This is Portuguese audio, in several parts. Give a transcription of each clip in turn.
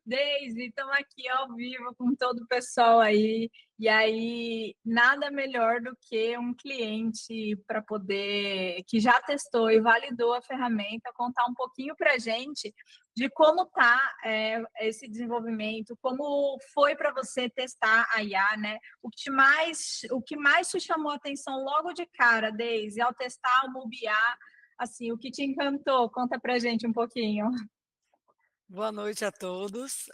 Deise, estamos aqui ao vivo com todo o pessoal aí. E aí, nada melhor do que um cliente para poder, que já testou e validou a ferramenta, contar um pouquinho para a gente de como está esse desenvolvimento, como foi para você testar a IA, né? O que mais te chamou a atenção logo de cara, Deise, ao testar o MobiA, assim, o que te encantou? Conta para a gente um pouquinho. Boa noite a todos.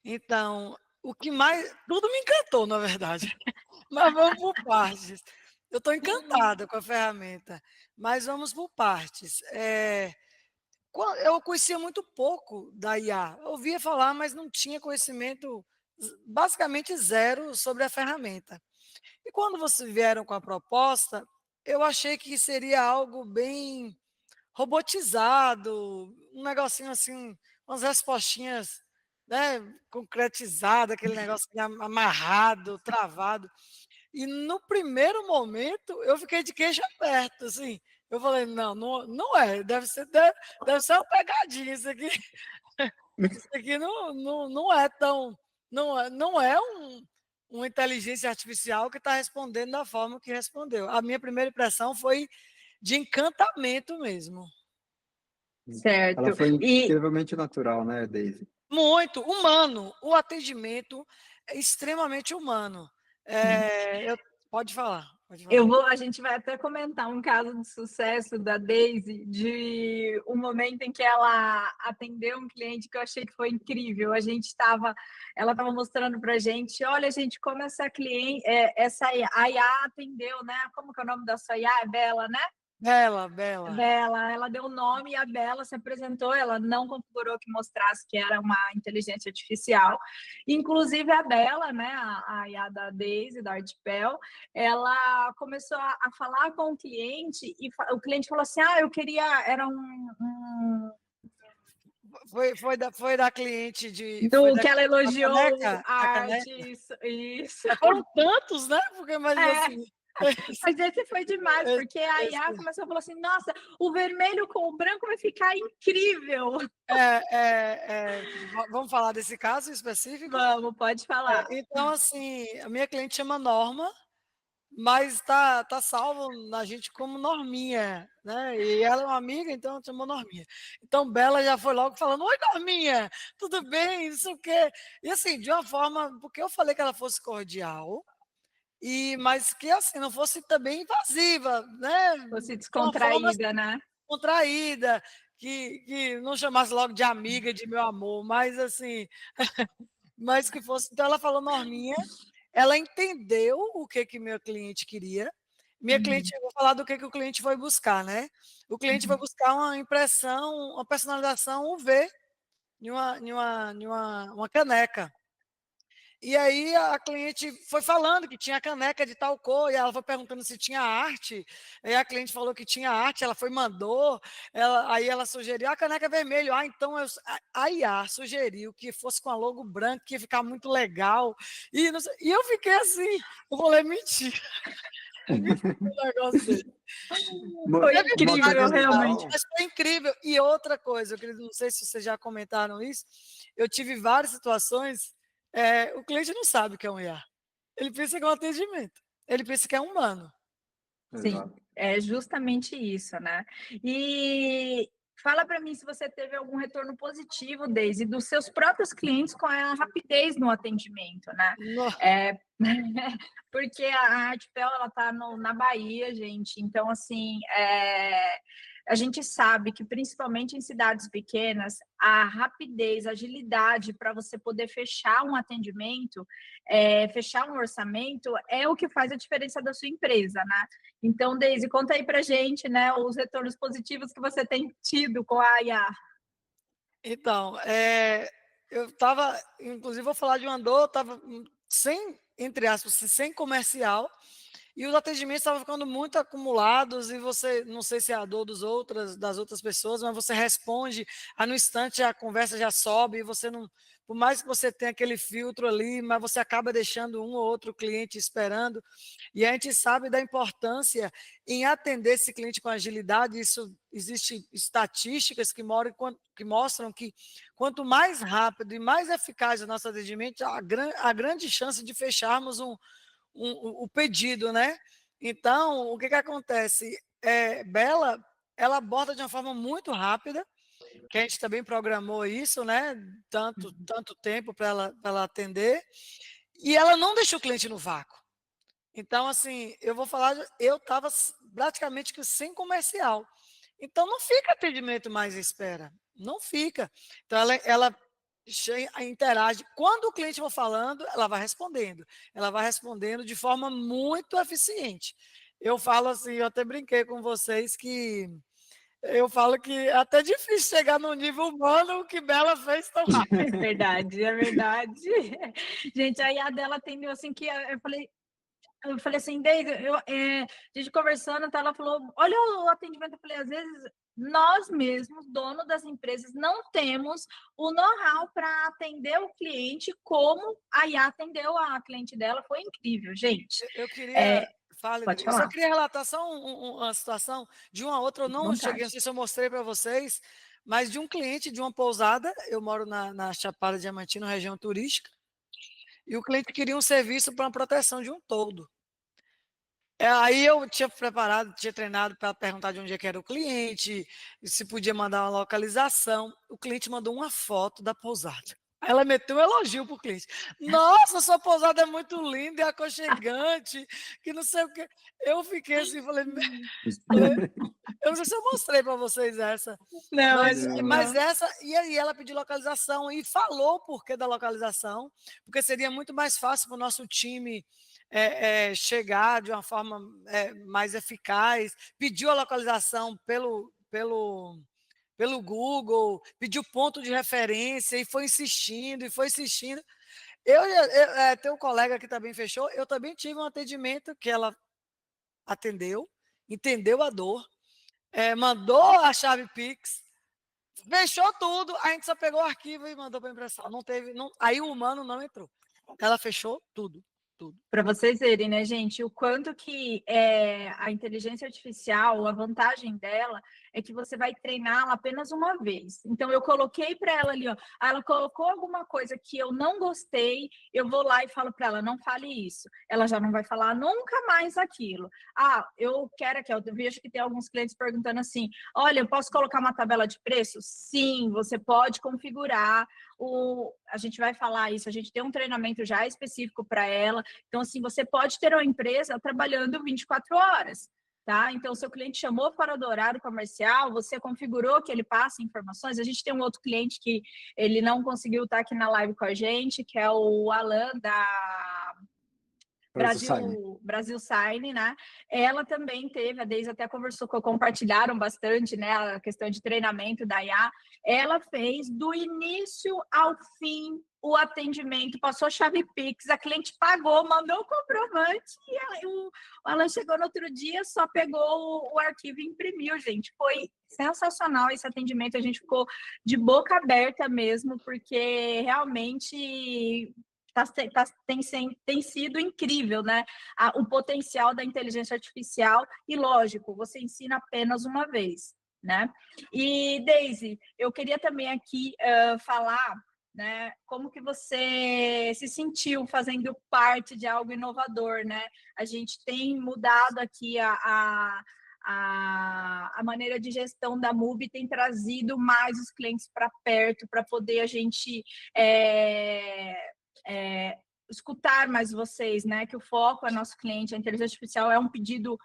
Então, o que mais. Tudo me encantou, na verdade. Mas vamos por partes. Eu estou encantada com a ferramenta, mas vamos por partes. Eu conhecia muito pouco da IA. Eu ouvia falar, mas não tinha conhecimento, basicamente zero, sobre a ferramenta. E quando vocês vieram com a proposta, eu achei que seria algo bem robotizado, um negocinho assim, umas respostinhas, né, concretizadas, aquele negócio amarrado, travado. E no primeiro momento eu fiquei de queixo aberto, assim. Eu falei, não, não, não é, deve ser uma pegadinha isso aqui. Isso aqui não é tão, não é uma inteligência artificial que está respondendo da forma que respondeu. A minha primeira impressão foi de encantamento mesmo. Ela Certo. foi E incrivelmente natural, né, Daisy? Muito humano. O atendimento é extremamente humano. Pode falar, pode falar. a gente vai até comentar um caso de sucesso da Daisy, de um momento em que ela atendeu um cliente que eu achei que foi incrível. Ela estava mostrando para a gente, olha, gente, como essa cliente, a IA atendeu, né? Como que é o nome da sua IA? É Bela, né? Bela, Bela. Bela, ela deu o nome e a Bela se apresentou, ela não configurou que mostrasse que era uma inteligência artificial. Inclusive a Bela, né, a IA da Daisy, da Artpel, ela começou a falar com o cliente e o cliente falou assim, eu queria, era Foi da cliente de. Foi do da que ela a elogiou caneca? a A arte, caneca? isso. Foram tantos, né? Porque imagina É, assim. mas esse foi demais, Esse, porque a IA esse, começou a falar assim, nossa, o vermelho com o branco vai ficar incrível. vamos falar desse caso específico? Vamos, pode falar. Então, assim, a minha cliente chama Norma, mas tá salvo na gente como Norminha, né? E ela é uma amiga, então chamou Norminha. Então Bela já foi logo falando: Oi, Norminha, tudo bem? Isso o quê? E assim, de uma forma, porque eu falei que ela fosse cordial, mas que assim, não fosse também invasiva, né? Fosse De uma forma descontraída, né? contraída, que não chamasse logo de amiga, de meu amor, mas assim, mas que fosse. Então ela falou Norminha. Ela entendeu o que meu cliente queria. Minha cliente, Uhum, eu vou falar do que o cliente foi buscar, né? O cliente foi uhum. buscar uma impressão, uma personalização UV uma caneca. E aí a cliente foi falando que tinha caneca de tal cor, e ela foi perguntando se tinha arte. Aí a cliente falou que tinha arte, ela foi mandou, aí ela sugeriu a caneca vermelha. Então a IA sugeriu que fosse com a logo branco, que ia ficar muito legal. E eu fiquei assim, eu falei, mentira, é mentira um negócio desse. Foi Teve Uma incrível, coisa realmente. dificuldade, legal. mas foi incrível. E outra coisa, eu queria, não sei se vocês já comentaram isso, eu tive várias situações, o cliente não sabe o que é um IA. Ele pensa que é um atendimento. Ele pensa que é humano. Sim, Exato. é justamente isso, né? E fala para mim se você teve algum retorno positivo, Deise, dos seus próprios clientes com a rapidez no atendimento, né? No- É, porque a Artpel, ela tá na Bahia, gente, então, assim, a gente sabe que, principalmente em cidades pequenas, a rapidez, a agilidade para você poder fechar um atendimento, fechar um orçamento, é o que faz a diferença da sua empresa, né? Então, Deise, conta aí pra gente, né, os retornos positivos que você tem tido com a IA. Então, eu estava, inclusive, vou falar de uma dor, eu estava sem, entre aspas, sem comercial, e os atendimentos estavam ficando muito acumulados e você, não sei se é a dor das outras pessoas, mas você responde, aí no instante a conversa já sobe e você não, por mais que você tenha aquele filtro ali, mas você acaba deixando um ou outro cliente esperando, e a gente sabe da importância em atender esse cliente com agilidade. Isso existe estatísticas que mostram que quanto mais rápido e mais eficaz o nosso atendimento, a grande chance de fecharmos o pedido, né? Então, o que que acontece? Bela, ela aborda de uma forma muito rápida, que a gente também programou isso, né? Tanto tempo para ela atender, e ela não deixa o cliente no vácuo. Então, assim, eu vou falar, eu estava praticamente que sem comercial. Então, não fica atendimento mais à espera. Não fica. Então, ela interage. Quando o cliente for falando, ela vai respondendo. Ela vai respondendo de forma muito eficiente. Eu falo assim, eu até brinquei com vocês que eu falo que é até difícil chegar no nível humano o que Bela fez tão rápido. É verdade, é verdade. Gente, aí a dela atendeu assim que eu falei assim, Deise, a gente conversando, tá, ela falou, olha o atendimento. Eu falei, às vezes nós mesmos, dono das empresas, não temos o know-how para atender o cliente como a IA atendeu a cliente dela. Foi incrível, gente. Eu queria. Fale, Pode eu só falar, queria relatar só uma situação de uma outra. Eu fique à não cheguei, não vontade. sei se eu mostrei para vocês, mas de um cliente de uma pousada. Eu moro na Chapada Diamantina, região turística, e o cliente queria um serviço para uma proteção de um toldo. Aí eu tinha preparado, tinha treinado para perguntar de onde é que era o cliente, se podia mandar uma localização. O cliente mandou uma foto da pousada. Aí ela meteu um elogio pro cliente. Nossa, sua pousada é muito linda e aconchegante, que não sei o quê. Eu fiquei assim, falei, eu não sei se eu mostrei para vocês essa, Não, mas não. essa, e aí ela pediu localização e falou o porquê da localização, porque seria muito mais fácil para o nosso time chegar de uma forma mais eficaz, pediu a localização pelo Google, pediu ponto de referência e foi insistindo, e foi insistindo. Tem um colega que também fechou, eu também tive um atendimento que ela atendeu, entendeu a dor, mandou a chave Pix, fechou tudo, a gente só pegou o arquivo e mandou para impressão. Não teve, não, aí o humano não entrou. Ela fechou tudo, tudo. Para vocês verem, né, gente, o quanto que a inteligência artificial, a vantagem dela é que você vai treiná-la apenas uma vez. Então, eu coloquei para ela ali, ó, ela colocou alguma coisa que eu não gostei, eu vou lá e falo para ela, não fale isso. Ela já não vai falar nunca mais aquilo. Ah, eu quero aqui, eu vejo que tem alguns clientes perguntando assim, olha, eu posso colocar uma tabela de preço? Sim, você pode configurar. A gente vai falar isso, a gente tem um treinamento já específico para ela. Então, assim, você pode ter uma empresa trabalhando 24 horas, tá? Então, seu cliente chamou fora do horário comercial, você configurou que ele passe informações. A gente tem um outro cliente que ele não conseguiu estar aqui na live com a gente, que é o Alan da Brasil Sign, né? Ela também teve, a Deise até conversou, compartilharam bastante, né? A questão de treinamento da IA. Ela fez do início ao fim o atendimento, passou chave Pix, a cliente pagou, mandou o comprovante e ela chegou no outro dia, só pegou o arquivo e imprimiu, gente. Foi sensacional esse atendimento, a gente ficou de boca aberta mesmo, porque realmente tem sido incrível, né? O potencial da inteligência artificial e, lógico, você ensina apenas uma vez, né? E, Deise, eu queria também aqui falar, né, como que você se sentiu fazendo parte de algo inovador, né? A gente tem mudado aqui a maneira de gestão da MUBI, tem trazido mais os clientes para perto, para poder a gente escutar mais vocês, né? Que o foco é nosso cliente, a inteligência artificial é um pedido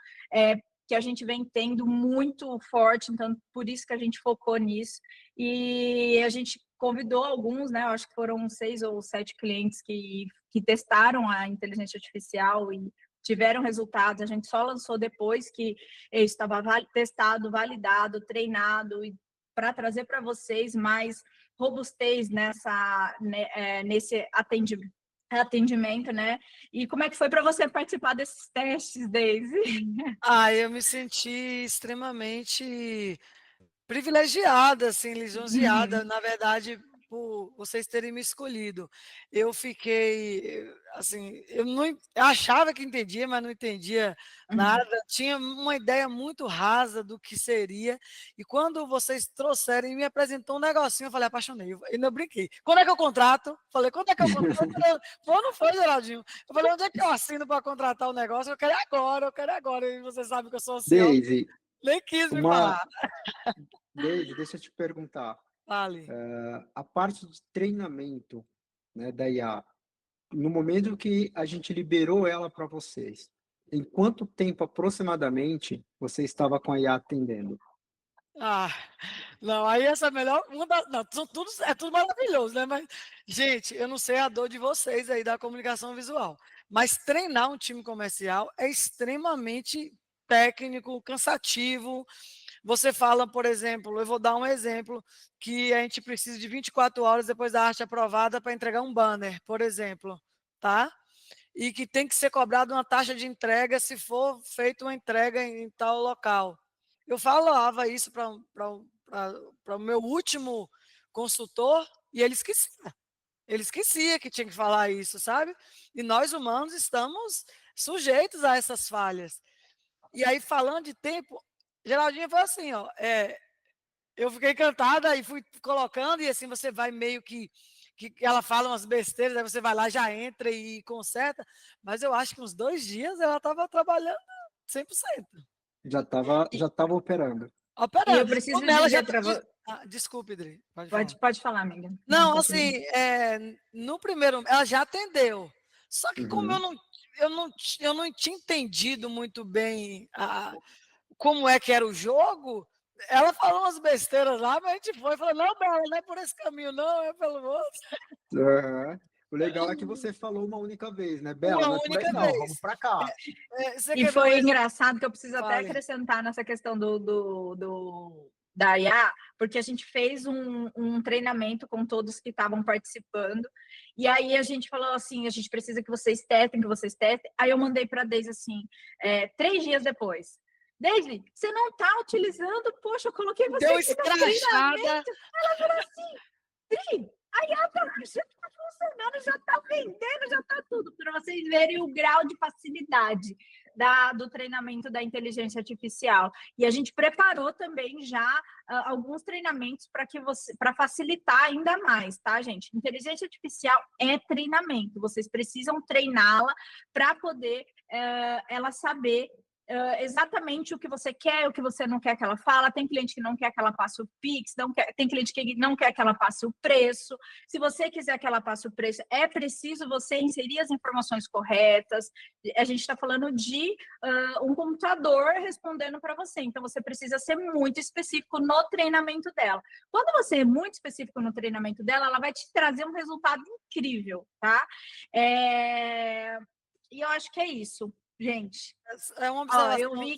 que a gente vem tendo muito forte, então por isso que a gente focou nisso. E a gente convidou alguns, né? Eu acho que foram 6 ou 7 clientes que testaram a inteligência artificial e tiveram resultados. A gente só lançou depois que estava testado, validado, treinado, e para trazer para vocês mais robustez nesse atendimento, atendimento, né? E como é que foi para você participar desses testes, Daisy? Eu me senti extremamente privilegiada, assim, lisonjeada, na verdade, por vocês terem me escolhido. Eu fiquei, assim, eu achava que entendia, mas não entendia nada. Tinha uma ideia muito rasa do que seria. E quando vocês trouxeram e me apresentou um negocinho, eu falei, apaixonei. Eu ainda brinquei. Quando é que eu contrato? Falei, quando é que eu contrato? Foi ou não foi, Geraldinho? Eu falei, onde é que eu assino para contratar o negócio? Eu quero agora, eu quero agora. E você sabe que eu sou ansioso. Daisy, Nem quis me uma... falar. Daisy, deixa eu te perguntar. Fale. A parte de treinamento, né, da IA, no momento que a gente liberou ela para vocês, em quanto tempo aproximadamente você estava com a IA atendendo? Ah, não, aí essa é a melhor. Não, é tudo maravilhoso, né? Mas, gente, eu não sei a dor de vocês aí da comunicação visual, mas treinar um time comercial é extremamente técnico, cansativo. Você fala, por exemplo, eu vou dar um exemplo, que a gente precisa de 24 horas depois da arte aprovada para entregar um banner, por exemplo, tá? E que tem que ser cobrada uma taxa de entrega se for feita uma entrega em tal local. Eu falava isso para o meu último consultor e ele esquecia. Ele esquecia que tinha que falar isso, sabe? E nós humanos estamos sujeitos a essas falhas. E aí, falando de tempo, Geraldinha foi assim, ó, eu fiquei encantada e fui colocando, e assim você vai meio que ela fala umas besteiras, aí você vai lá, já entra e conserta, mas eu acho que uns 2 dias ela estava trabalhando 100%. Já estava operando. E eu Operando. preciso Como ela já... dizer para você. Desculpe, Adri, pode falar. Pode falar, amiga. Não, Não, pode assim, ir. no primeiro, ela já atendeu. Só que como Uhum. eu não tinha entendido muito bem como é que era o jogo, ela falou umas besteiras lá, mas a gente foi e falou, não, Bela, não é por esse caminho, não, é pelo outro. Uhum. O legal é que você falou uma única vez, né? Bela, Uma não é por aí única não, vamos vez. para cá. Você E quer ver um foi exemplo? engraçado que eu preciso até Fale. acrescentar nessa questão da IA, porque a gente fez um treinamento com todos que estavam participando, e aí a gente falou assim, a gente precisa que vocês testem, aí eu mandei para a Deise assim, 3 dias depois. Deise, você não está utilizando, poxa, eu coloquei você Deu aqui no escrachada. treinamento. Ela falou assim, Dri, a IA tá funcionando, já está vendendo, já está tudo, para vocês verem o grau de facilidade do treinamento da inteligência artificial. E a gente preparou também já alguns treinamentos para facilitar ainda mais, tá, gente? Inteligência artificial é treinamento, vocês precisam treiná-la para poder ela saber exatamente o que você quer, o que você não quer que ela fale. Tem cliente que não quer que ela passe o Pix, tem cliente que não quer que ela passe o preço. Se você quiser que ela passe o preço, é preciso você inserir as informações corretas. A gente está falando de um computador respondendo para você, então você precisa ser muito específico no treinamento dela. Quando você é muito específico no treinamento dela, ela vai te trazer um resultado incrível, tá? E eu acho que é isso. Gente, É uma observação eu vi.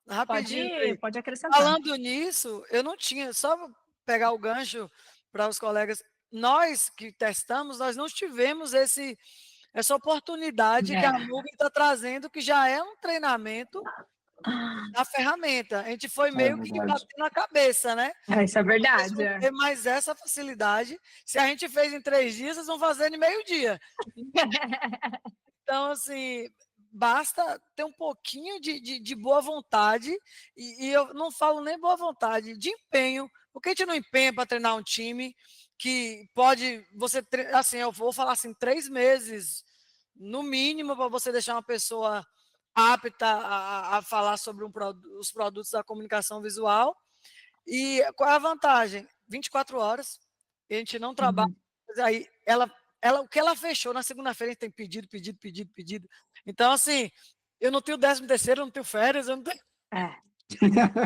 rapidinho. Pode acrescentar. Falando nisso, eu não tinha, só pegar o gancho para os colegas, nós que testamos, nós não tivemos essa oportunidade que a nuvem está trazendo, que já é um treinamento da ferramenta. A gente foi É meio que verdade. batendo na cabeça, né? Isso é verdade. Vocês vão ter mais essa facilidade. Se a gente fez em 3 dias, vocês vão fazer em meio-dia. Então, assim, basta ter um pouquinho de boa vontade, e eu não falo nem boa vontade, de empenho, porque a gente não empenha para treinar um time que pode, assim, eu vou falar assim, 3 meses, no mínimo, para você deixar uma pessoa apta a falar sobre os produtos da comunicação visual. E qual é a vantagem? 24 horas, a gente não trabalha, mas aí o que ela fechou na segunda-feira, a gente tem pedido. Então, assim, eu não tenho 13º, eu não tenho férias, eu não tenho...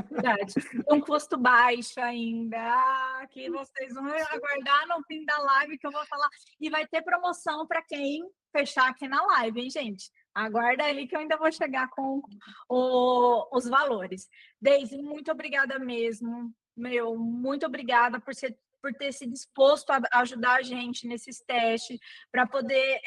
Verdade. Um custo baixo ainda, que vocês vão aguardar no fim da live que eu vou falar. E vai ter promoção para quem fechar aqui na live, hein, gente? Aguarda aí que eu ainda vou chegar com os valores. Deise, muito obrigada mesmo. Muito obrigada por ser por ter se disposto a ajudar a gente nesses testes, para poder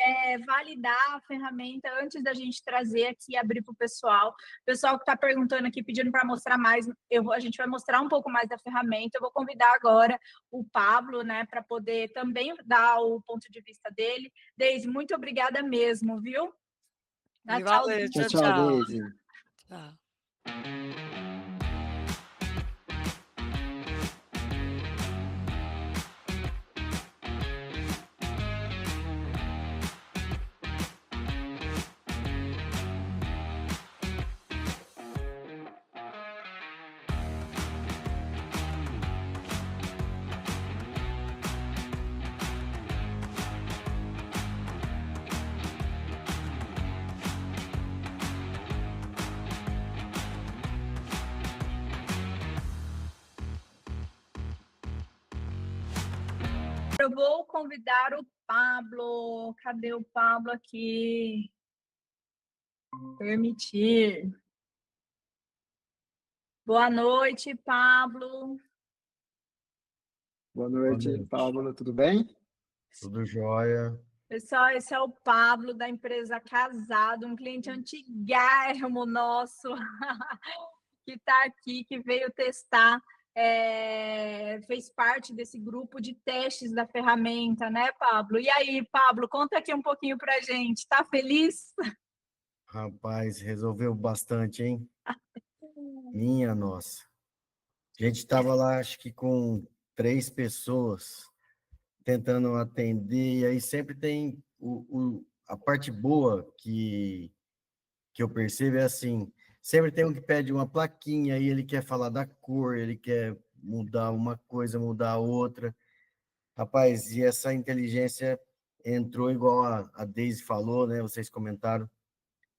validar a ferramenta antes da gente trazer aqui e abrir para o pessoal. O pessoal que está perguntando aqui, pedindo para mostrar mais, a gente vai mostrar um pouco mais da ferramenta. Eu vou convidar agora o Pablo, né, para poder também dar o ponto de vista dele. Deise, muito obrigada mesmo, viu? Dá E valeu, Tchau, tchau, tchau, tchau. Deise. Tchau. Eu vou convidar o Pablo. Cadê o Pablo aqui? Permitir. Boa noite, Pablo. Boa Boa noite, noite. Pablo, tudo bem? Tudo jóia. Pessoal, esse é o Pablo da empresa Casado, um cliente antigérrimo nosso que está aqui, que veio testar, fez parte desse grupo de testes da ferramenta, né, Pablo? E aí, Pablo, conta aqui um pouquinho para a gente. Está feliz? Rapaz, resolveu bastante, hein? Minha nossa. A gente estava lá, acho que com 3 pessoas tentando atender, e aí sempre tem a parte boa que eu percebo é assim, sempre tem um que pede uma plaquinha, aí ele quer falar da cor, ele quer mudar uma coisa, mudar outra. Rapaz, e essa inteligência entrou igual a Deise falou, né? Vocês comentaram.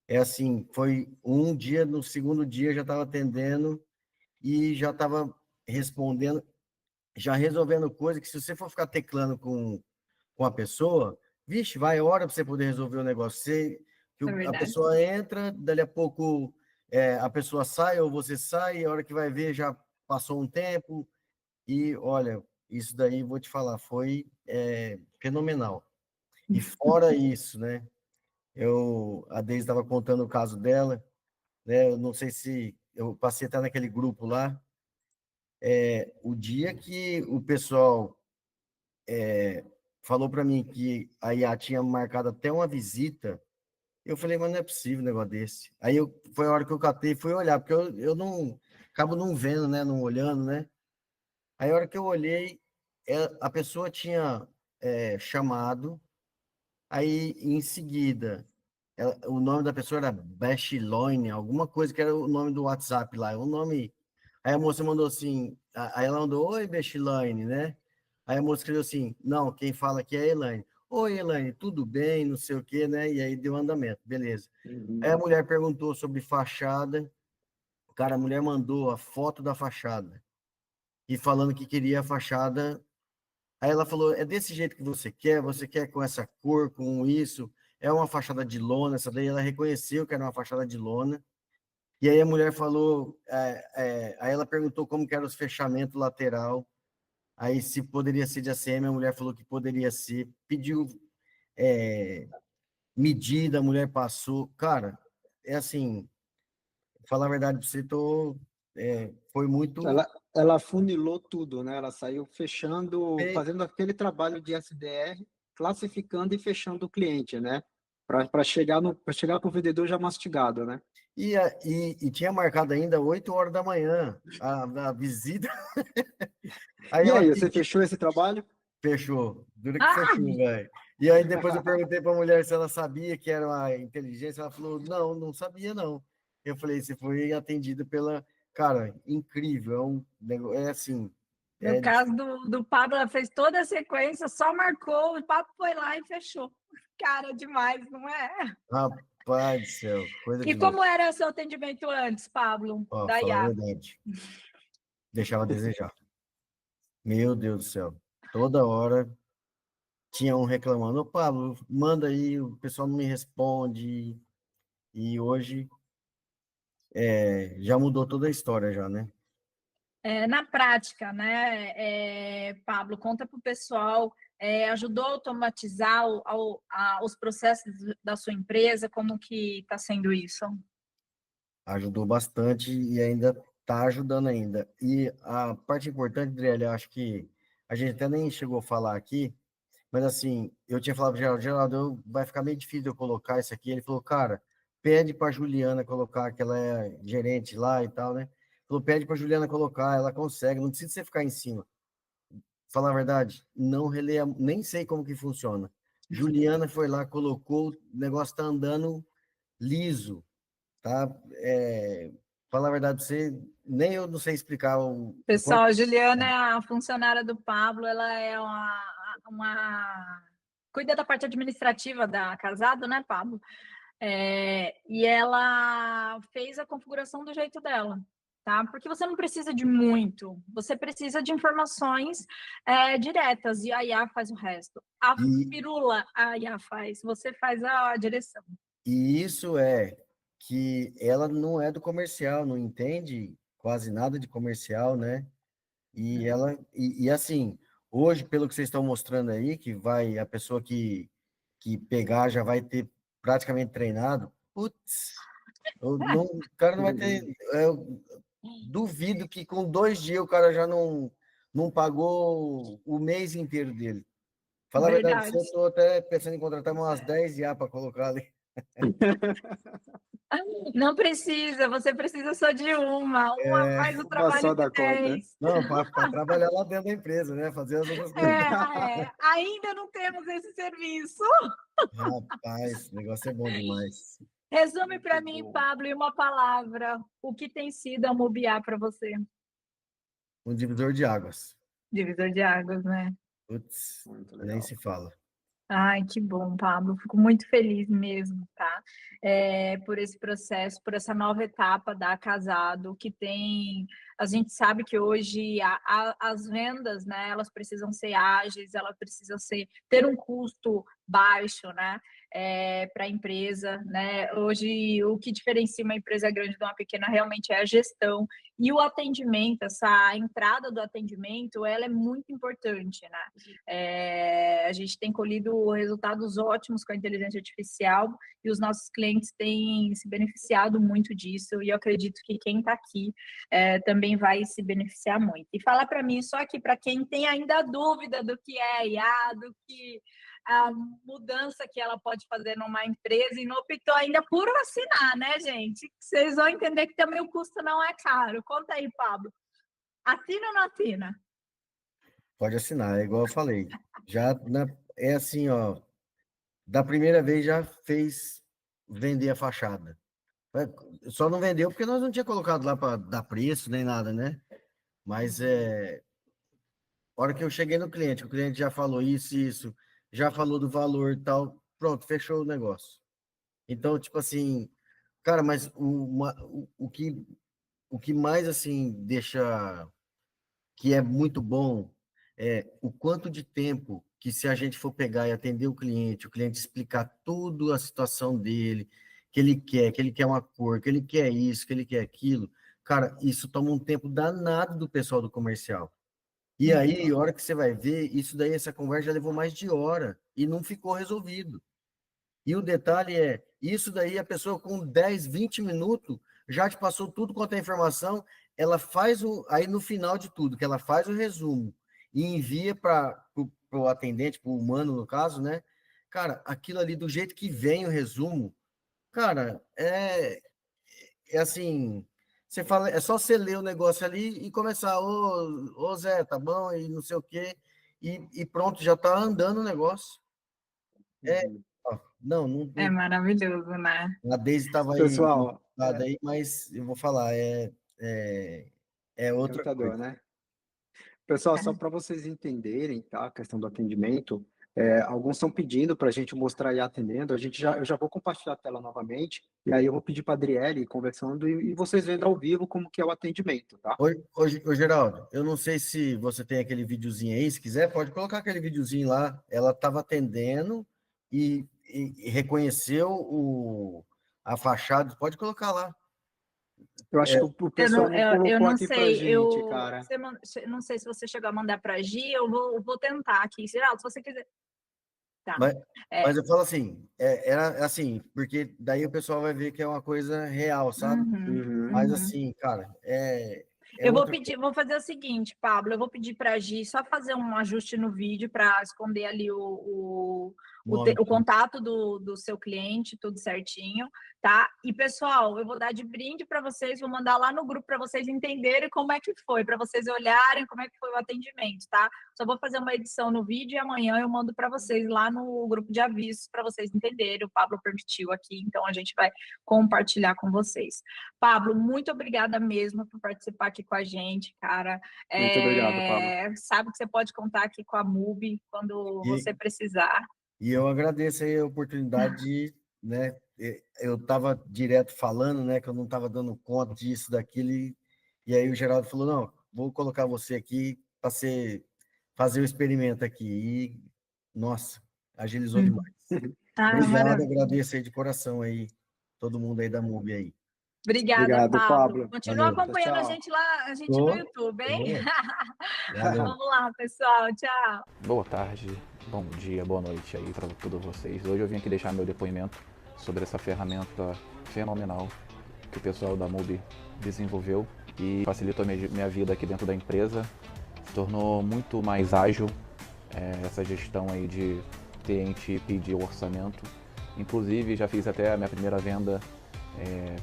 É assim, foi um dia, no segundo dia já estava atendendo e já estava respondendo, já resolvendo coisa que se você for ficar teclando com a pessoa, vixe, vai hora para você poder resolver o negócio. É A verdade. pessoa entra, dali a pouco a pessoa sai ou você sai, e a hora que vai ver já passou um tempo e olha, isso daí vou te falar, foi fenomenal. E fora isso, né? A Deise estava contando o caso dela, né? Eu não sei se eu passei até naquele grupo lá. O dia que o pessoal falou para mim que a IA tinha marcado até uma visita, eu falei, mas não é possível um negócio desse. Foi a hora que eu catei e fui olhar, porque eu não acabo não vendo, né? Não olhando, né? Aí a hora que eu olhei, a pessoa tinha chamado, aí em seguida o nome da pessoa era Bashloine, alguma coisa que era o nome do WhatsApp lá, o nome. Aí a moça mandou assim, aí ela mandou, oi, Bashloine, né? Aí a moça escreveu assim, não, quem fala aqui é a Elaine. Oi, Elaine, tudo bem, não sei o quê, né? E aí deu andamento, beleza. Aí a mulher perguntou sobre fachada, cara, a mulher mandou a foto da fachada e falando que queria a fachada. Aí ela falou: é desse jeito que você quer? Você quer com essa cor, com isso? É uma fachada de lona, essa daí ela reconheceu que era uma fachada de lona. E aí a mulher falou, aí ela perguntou como que era os fechamentos lateral, aí se poderia ser de ACM, a mulher falou que poderia ser, pediu medida, a mulher passou. Cara, é assim, falar a verdade para você, foi muito Ela funilou tudo, né? Ela saiu fechando, bem. fazendo aquele trabalho de SDR, classificando e fechando o cliente, né? Para chegar para chegar com o vendedor já mastigado, né? E tinha marcado ainda 8 horas da manhã a visita. Aí E a hora aí, que você fechou esse trabalho? fechou, dura que Ah, fechou, velho. E aí depois eu perguntei para a mulher se ela sabia que era uma inteligência, ela falou, não, não sabia não. Eu falei, você foi atendido pela, cara, incrível, é um negócio, é assim, no é, caso do Pablo, ela fez toda a sequência, só marcou, o Pablo foi lá e fechou. Cara, demais, não é? rapaz do céu, coisa E de louco. como era o seu atendimento antes, Pablo, Ó, da falar a IA? verdade, deixava a desejar. Meu Deus do céu, toda hora tinha um reclamando, ô Pablo, manda aí, o pessoal não me responde, e hoje já mudou toda a história já, né? Na prática, né, Pablo, conta para o pessoal, ajudou a automatizar os processos da sua empresa, como que está sendo isso? Ajudou bastante e ainda está ajudando ainda. E a parte importante, Adriele, eu acho que a gente até nem chegou a falar aqui, mas assim, eu tinha falado para o Geraldo, vai ficar meio difícil eu colocar isso aqui. Ele falou, cara, pede para a Juliana colocar, que ela é gerente lá e tal, né? Falou, pede para a Juliana colocar, ela consegue, não precisa você ficar em cima. Falar a verdade, não releia, nem sei como que funciona. Juliana foi lá, colocou, o negócio está andando liso, tá? Falar a verdade pra você, nem eu não sei explicar o Pessoal, quanto. a Juliana é a funcionária do Pablo, ela é cuida da parte administrativa da Casado, né, Pablo? E ela fez a configuração do jeito dela, tá? Porque você não precisa de muito, você precisa de informações diretas, e a IA faz o resto. A E, firula a IA faz, você faz a direção. e isso é que ela não é do comercial, não entende quase nada de comercial, né? E assim, hoje, pelo que vocês estão mostrando aí, que vai, a pessoa que pegar já vai ter praticamente treinado, putz, o cara não vai ter. Eu duvido que com 2 dias o cara já não pagou o mês inteiro dele. Falar a verdade, Verdade. eu estou até pensando em contratar umas 10 IA para colocar ali. Não precisa, você precisa só de uma faz o Uma trabalho só de da conta. 10. Não, para trabalhar lá dentro da empresa, né? Fazer as outras coisas. Ainda não temos esse serviço. Rapaz, o negócio é bom demais. Resume para Muito mim, bom. Pablo, em uma palavra, o que tem sido a Mobiar para você? Um divisor de águas. Divisor de águas, né? Putz, Muito nem legal. se fala. Ai, que bom, Pablo. Fico muito feliz mesmo, tá? Por esse processo, por essa nova etapa da Casado, que tem. A gente sabe que hoje as vendas, né? Elas precisam ser ágeis, elas precisam ter um custo baixo, né? Para a empresa, né? Hoje, o que diferencia uma empresa grande de uma pequena realmente é a gestão e o atendimento. Essa entrada do atendimento, ela é muito importante, né? A gente tem colhido resultados ótimos com a inteligência artificial e os nossos clientes têm se beneficiado muito disso, e eu acredito que quem está aqui também vai se beneficiar muito. E falar para mim, só que para quem tem ainda dúvida do que é IA, do que a mudança que ela pode fazer numa empresa e não optou ainda por assinar, né, gente? Vocês vão entender que também o custo não é caro. Conta aí, Pablo. Assina ou não assina? Pode assinar, é igual eu falei. É assim, ó. Da primeira vez já fez vender a fachada. Só não vendeu porque nós não tinha colocado lá para dar preço nem nada, né? Mas a hora que eu cheguei no cliente, o cliente já falou isso, já falou do valor e tal, pronto, fechou o negócio. Então, tipo assim, cara, mas o que mais assim deixa que é muito bom é o quanto de tempo que se a gente for pegar e atender o cliente explicar tudo a situação dele, que ele quer uma cor, que ele quer isso, que ele quer aquilo, cara, isso toma um tempo danado do pessoal do comercial. E aí, a hora que você vai ver, isso daí, essa conversa já levou mais de hora e não ficou resolvido. E o detalhe é, isso daí a pessoa com 10, 20 minutos já te passou tudo quanto é informação, ela faz aí no final de tudo, que ela faz o resumo e envia para o atendente, para o humano no caso, né? Cara, aquilo ali do jeito que vem o resumo, cara, é assim, você fala, é só você ler o negócio ali e começar, ô Zé, tá bom? E não sei o quê, e pronto, já tá andando o negócio. É, Uhum. ó, não, É maravilhoso, né? a Deise estava aí, Pessoal, aí, mas eu vou falar, é outra encantador, coisa. né? Pessoal, só para vocês entenderem, tá? A questão do atendimento, alguns estão pedindo para a gente mostrar aí atendendo. Eu já vou compartilhar a tela novamente, e aí eu vou pedir para a Adriele ir conversando e vocês vendo ao vivo como que é o atendimento, tá? Ô, Geraldo, eu não sei se você tem aquele videozinho aí, se quiser, pode colocar aquele videozinho lá. Ela estava atendendo e reconheceu a fachada, pode colocar lá. Eu acho que o pessoal não Eu colocou não aqui pra sei, gente, cara. não sei se você chegou a mandar para a Gi, eu vou tentar aqui. Geraldo, se você quiser. Tá. Mas, mas eu falo assim, era assim, porque daí o pessoal vai ver que é uma coisa real, sabe? Uhum, Mas uhum. assim, cara, Eu vou outra pedir, vou fazer o seguinte, Pablo, eu vou pedir para a Gi só fazer um ajuste no vídeo para esconder ali nome. o contato do seu cliente, tudo certinho, tá? E pessoal, eu vou dar de brinde para vocês, vou mandar lá no grupo para vocês entenderem como é que foi, para vocês olharem como é que foi o atendimento, tá? Só vou fazer uma edição no vídeo e amanhã eu mando para vocês lá no grupo de avisos para vocês entenderem. O Pablo permitiu aqui, então a gente vai compartilhar com vocês. Pablo, muito obrigada mesmo por participar aqui com a gente, cara. Muito obrigado, Pablo. Sabe que você pode contar aqui com a MUBI quando você precisar. E eu agradeço aí a oportunidade de, né? Eu estava direto falando, né? Que eu não estava dando conta disso, daquilo, e aí o Geraldo falou, não, vou colocar você aqui para fazer o experimento aqui. E, nossa, agilizou demais. Obrigado, Maravilha. agradeço aí de coração aí, todo mundo aí da MUBI aí. Obrigada, Obrigado, Pablo. Continua Valeu. acompanhando a Tchau. gente lá, a gente no YouTube, hein? Valeu. Vamos lá, pessoal. Tchau. Boa tarde, bom dia, boa noite aí para todos vocês. Hoje eu vim aqui deixar meu depoimento sobre essa ferramenta fenomenal que o pessoal da MUBI desenvolveu e facilitou minha vida aqui dentro da empresa. Se tornou muito mais ágil essa gestão aí de cliente pedir orçamento. Inclusive já fiz até a minha primeira venda.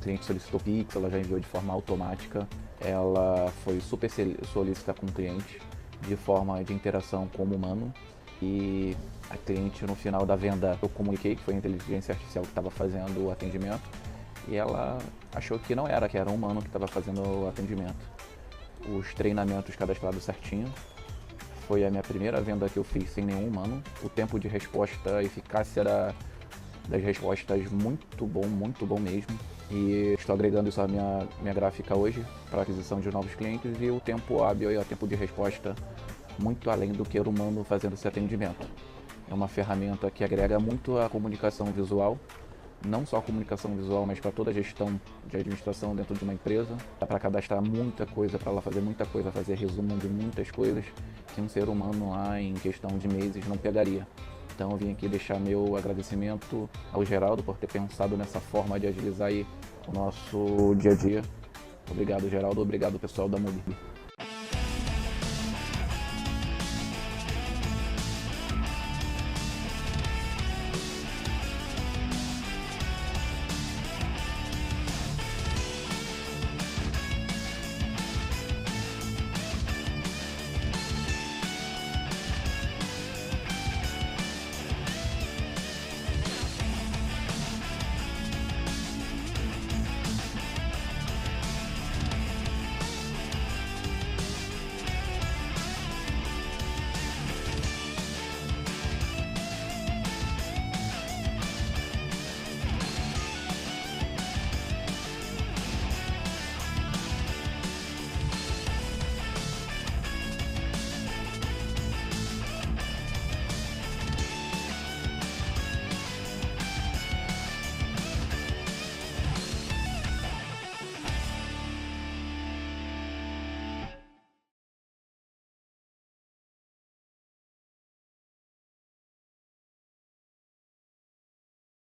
Cliente solicitou Pix, ela já enviou de forma automática. Ela foi super solícita com o cliente, de forma de interação como humano. E a cliente, no final da venda, eu comuniquei que foi a inteligência artificial que estava fazendo o atendimento. E ela achou que não era, que era um humano que estava fazendo o atendimento. Os treinamentos cadastrados certinho. Foi a minha primeira venda que eu fiz sem nenhum humano. O tempo de resposta, a eficácia das respostas muito bom mesmo. E estou agregando isso à minha gráfica hoje para aquisição de novos clientes, e o tempo hábil e o tempo de resposta muito além do que o humano fazendo esse atendimento. É uma ferramenta que agrega muito a comunicação visual, não só a comunicação visual, mas para toda a gestão de administração dentro de uma empresa. Dá para cadastrar muita coisa, para ela fazer muita coisa, fazer resumo de muitas coisas que um ser humano lá em questão de meses não pegaria. Então eu vim aqui deixar meu agradecimento ao Geraldo por ter pensado nessa forma de agilizar aí o nosso dia a dia. Obrigado, Geraldo. Obrigado, pessoal da MUBI.